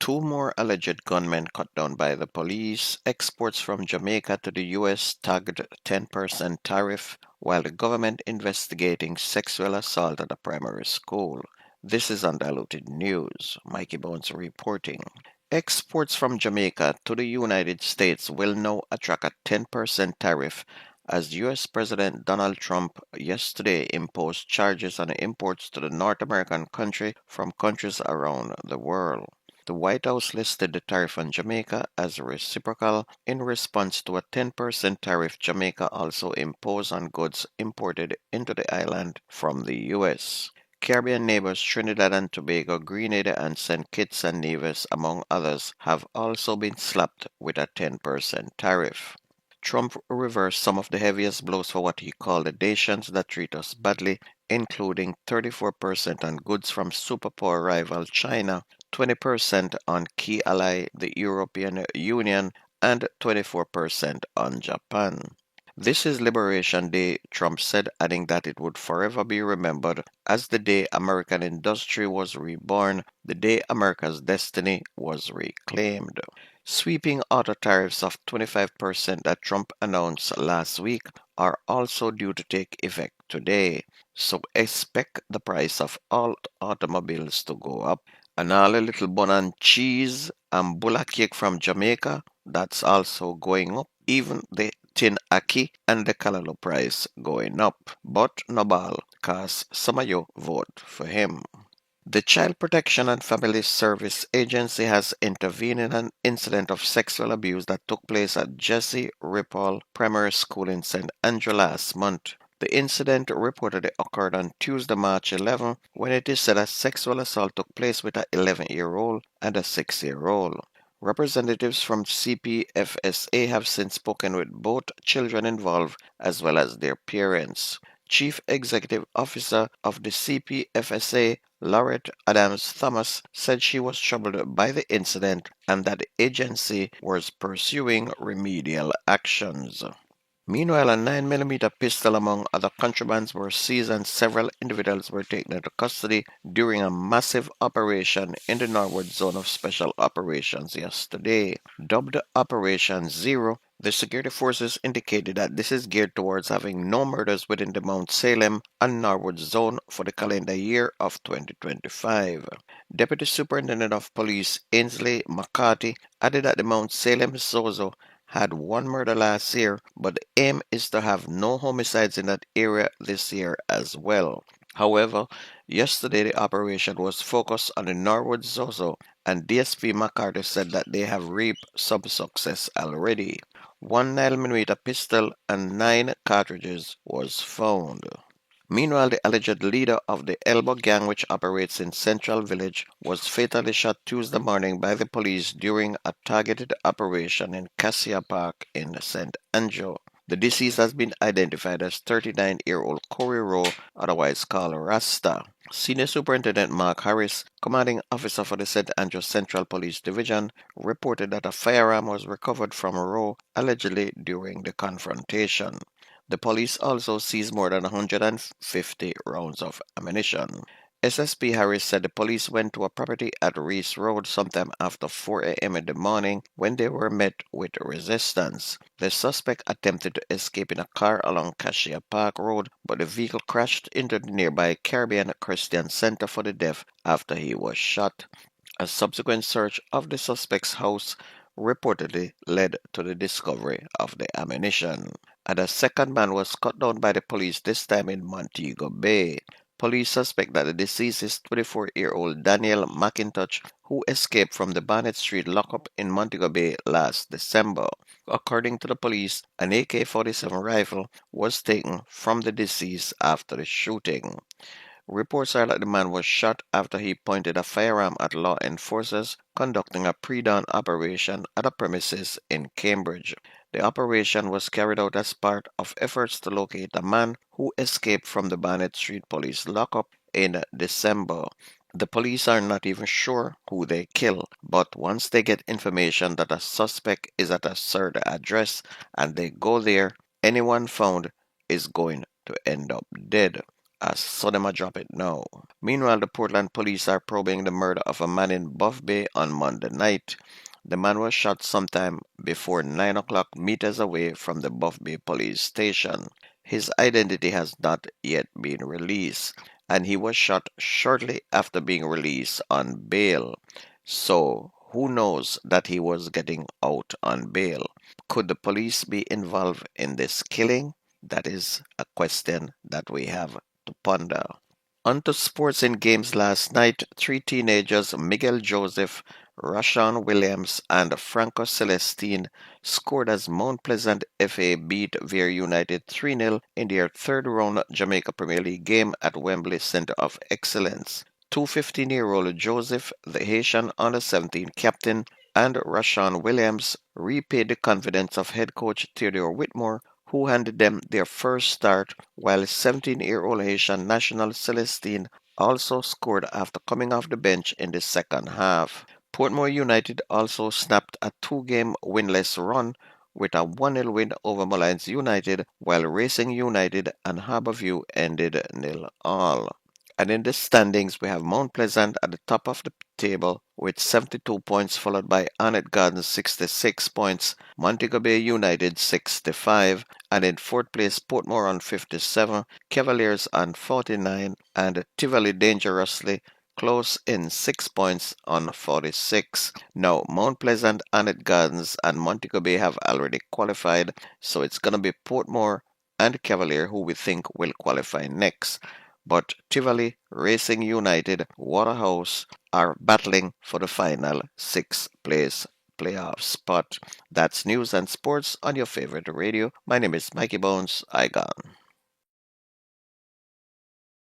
Two more alleged gunmen cut down by the police. Exports from Jamaica to the U.S. tagged 10% tariff, while the government investigating sexual assault at a primary school. This is Undiluted News. Mikey Bones reporting. Exports from Jamaica to the United States will now attract a 10% tariff as U.S. President Donald Trump yesterday imposed charges on imports to the North American country from countries around the world. The White House listed the tariff on Jamaica as reciprocal in response to a 10% tariff Jamaica also imposed on goods imported into the island from the U.S. Caribbean neighbors Trinidad and Tobago, Grenada, and St. Kitts and Nevis, among others, have also been slapped with a 10% tariff. Trump reversed some of the heaviest blows for what he called the nations that treat us badly, including 34% on goods from superpower rival China, 20% on key ally the European Union, and 24% on Japan. This is Liberation Day, Trump said, adding that it would forever be remembered as the day American industry was reborn, the day America's destiny was reclaimed. Sweeping auto tariffs of 25% that Trump announced last week are also due to take effect today, so expect the price of all automobiles to go up. And all a little bun and cheese and bulla cake from Jamaica, that's also going up. Even the tin ackee and the callaloo price going up. But no ball, cause some of you vote for him. The Child Protection and Family Service Agency has intervened in an incident of sexual abuse that took place at Jesse Ripoll Primary School in St. Andrew last month. The incident reportedly occurred on Tuesday, March 11, when it is said a sexual assault took place with an 11-year-old and a 6-year-old. Representatives from CPFSA have since spoken with both children involved as well as their parents. Chief Executive Officer of the CPFSA, Laurette Adams Thomas, said she was troubled by the incident and that the agency was pursuing remedial actions. Meanwhile, a 9mm pistol among other contrabands were seized and several individuals were taken into custody during a massive operation in the Norwood Zone of Special Operations yesterday. Dubbed Operation Zero, the security forces indicated that this is geared towards having no murders within the Mount Salem and Norwood Zone for the calendar year of 2025. Deputy Superintendent of Police Ainsley McCarthy added that the Mount Salem Zozo had one murder last year, but the aim is to have no homicides in that area this year as well. However, yesterday the operation was focused on the Norwood Zozo, and DSP McCarthy said that they have reaped some success already. One 9mm pistol and 9 cartridges was found. Meanwhile, the alleged leader of the Elbow Gang, which operates in Central Village, was fatally shot Tuesday morning by the police during a targeted operation in Cassia Park in St. Andrew. The deceased has been identified as 39-year-old Corey Rowe, otherwise called Rasta. Senior Superintendent Mark Harris, commanding officer for the St. Andrew Central Police Division, reported that a firearm was recovered from Rowe allegedly during the confrontation. The police also seized more than 150 rounds of ammunition. SSP Harris said the police went to a property at Reese Road sometime after 4 a.m. in the morning when they were met with resistance. The suspect attempted to escape in a car along Cassia Park Road, but the vehicle crashed into the nearby Caribbean Christian Center for the Deaf after he was shot. A subsequent search of the suspect's house reportedly led to the discovery of the ammunition. And a second man was cut down by the police, this time in Montego Bay. Police suspect that the deceased is 24-year-old Daniel McIntosh, who escaped from the Barnett Street lockup in Montego Bay last December. According to the police, an AK-47 rifle was taken from the deceased after the shooting. Reports are that the man was shot after he pointed a firearm at law enforcers conducting a pre-dawn operation at a premises in Cambridge. The operation was carried out as part of efforts to locate a man who escaped from the Barnett Street police lockup in December. The police are not even sure who they killed, but once they get information that a suspect is at a certain address and they go there, anyone found is going to end up dead. So them a drop it now. Meanwhile, the Portland police are probing the murder of a man in Buff Bay on Monday night. The man was shot sometime before 9 o'clock meters away from the Buff Bay police station. His identity has not yet been released, and he was shot shortly after being released on bail. So, who knows that he was getting out on bail? Could the police be involved in this killing? That is a question that we have to ponder. On to sports in games last night. Three teenagers, Miguel Joseph, Rashawn Williams, and Franco Celestine, scored as Mount Pleasant FA beat Veer United 3-0 in their third round Jamaica Premier League game at Wembley Centre of Excellence. 15-year-old Joseph, the Haitian under-17 captain, and Rashawn Williams repaid the confidence of head coach Theodore Whitmore, who handed them their first start, while 17-year-old Haitian national Celestine also scored after coming off the bench in the second half. Portmore United also snapped a two-game winless run with a 1-0 win over Mullines United, while Racing United and Harborview ended 0-0. And in the standings, we have Mount Pleasant at the top of the table with 72 points, followed by Arnett Gardens 66 points, Montego Bay United 65, and in fourth place Portmore on 57, Cavaliers on 49, and Tivoli dangerously close in 6 points on 46. Now, Mount Pleasant, Arnett Gardens, and Montego Bay have already qualified, so it's going to be Portmore and Cavalier who we think will qualify next. But Tivoli, Racing United, Waterhouse are battling for the final sixth place playoff spot. That's news and sports on your favorite radio. My name is Mikey Bones. I gone.